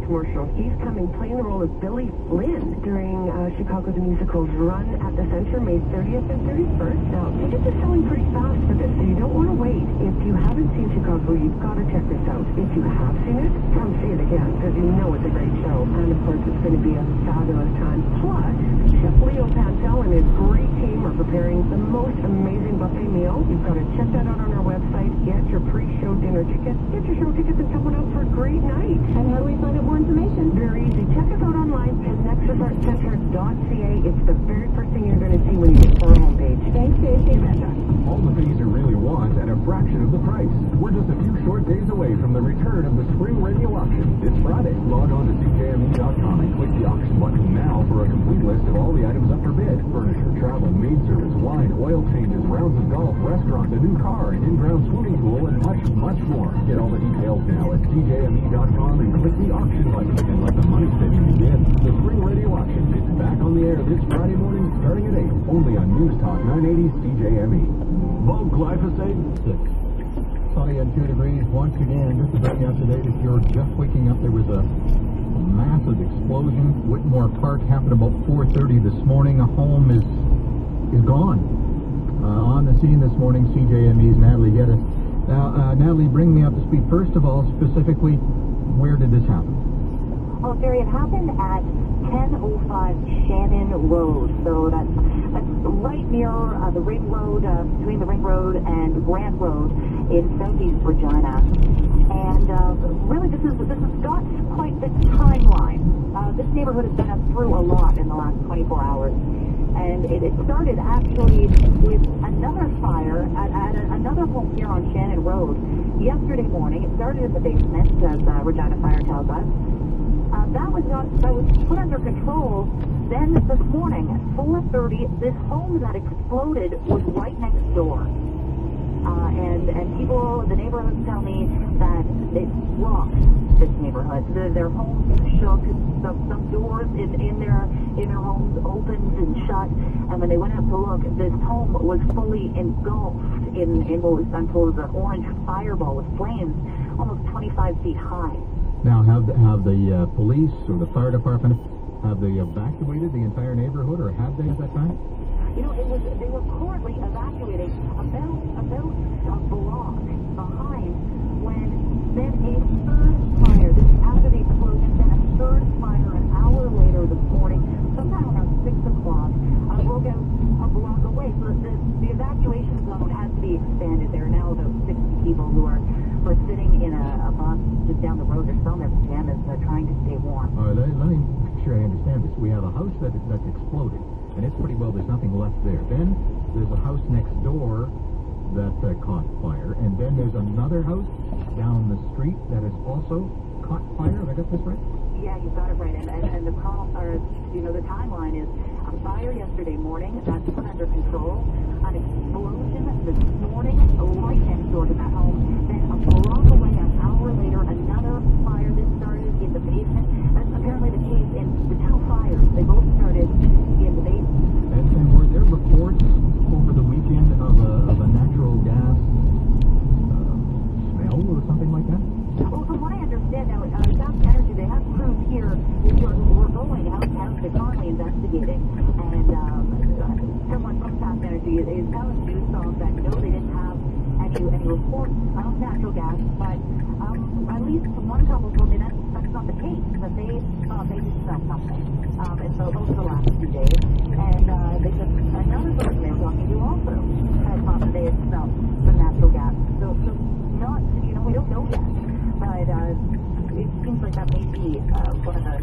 commercial. He's coming playing the role of Billy Flynn during Chicago the Musical's run at the Center May 30th and 31st. Now, tickets are selling pretty fast for this, so you don't want to wait. If you haven't seen Chicago, you've got to check this out. If you have seen it, come see it again, because you know it's a great show. And, of course, it's going to be a fabulous time. Plus, Chef Leo Pantel and his great team are preparing the most amazing buffet meal. You've got to check that out on our website. Get your pre-show dinner tickets. Get your show tickets and come on out for a great night. And how do we find out more information? Very easy. Check us out online at nexusartcenter.ca. It's the very first thing you're going to see when you get to our homepage. Thanks, Stacey. All the things you really want at a fraction of the price. We're just a few short days away from the return of the spring radio auction. It's Friday. Log on to CJME.com and click the auction button now for a complete list of all the items up for bid. Furniture, travel, maid service, wine, oil changes, rounds of golf, restaurants, a new car, an in-ground swimming pool, and much, much more. Get all the details now at CJME.com and click the auction button and let the money saving begin. The spring radio auction is back on the air this Friday morning starting at 8, only on News Talk 980 CJME. Bulk glyphosate? 6. Sunny and 2 degrees once again. Just to bring you up to date, if you're just waking up, there was a massive explosion. Whitmore Park happened about 4:30 this morning. A home is gone. On the scene this morning, CJME's Natalie Geddes. Now, Natalie, bring me up to speed. First of all, specifically, where did this happen? Oh, Terry, it happened at 1005 Shannon Road. So that's right near the Ring Road, between the Ring Road and Grant Road in southeast Regina. And really, this has got quite the timeline. This neighborhood has been through a lot in the last 24 hours. And it started actually with another fire at another home here on Shannon Road yesterday morning. It started in the basement, as Regina Fire tells us. That was put under control. Then this morning at 4:30, this home that exploded was right next door. And people, the neighborhoods tell me that it rocked this neighborhood. Their homes shook. Some doors in their homes opened and shut. And when they went out to look, this home was fully engulfed in what was until an orange fireball with flames almost 25 feet high. Now, have the police or the fire department, have they evacuated the entire neighborhood, or have they at that time? You know, they were currently evacuating about a block behind when then a third fire, this is after the explosion, then a third fire an hour later this morning, sometime around 6 o'clock, broke out a block away. So the evacuation zone has to be expanded. There are now about 60 people who are sitting in a bus just down the road. They're selling their pajamas, trying to stay warm. All right, let me make sure I understand this. We have a house that's exploded, and it's pretty well, there's nothing left there. Then there's a house next door that caught fire, and then there's another house down the street that has also caught fire. Have I got this right? Yeah, you've got it right. And the call, or the timeline is a fire yesterday morning that's put under control. An explosion this morning right next door to that home. Then a block away, an hour later, another fire that started in the basement. That's apparently the case in the two fires. They both started in the basement. And were there reports over the weekend of a natural gas smell or something like that? Well, from what I understand now, Gas Energy, they have crews here who are going out to house. They're currently investigating. And someone from Gas Energy is telling News Talk that no, they didn't have any reports of natural gas, but at least one couple told me that's not the case, that they did smell something. And so over the last few days. And they said another person they were talking to also had thought that they had smelled some natural gas. So not, we don't know yet. But it seems like that may be one of the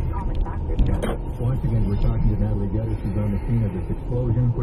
common factors. Once again, we're talking to Natalie Geddes. She's on the scene of this explosion.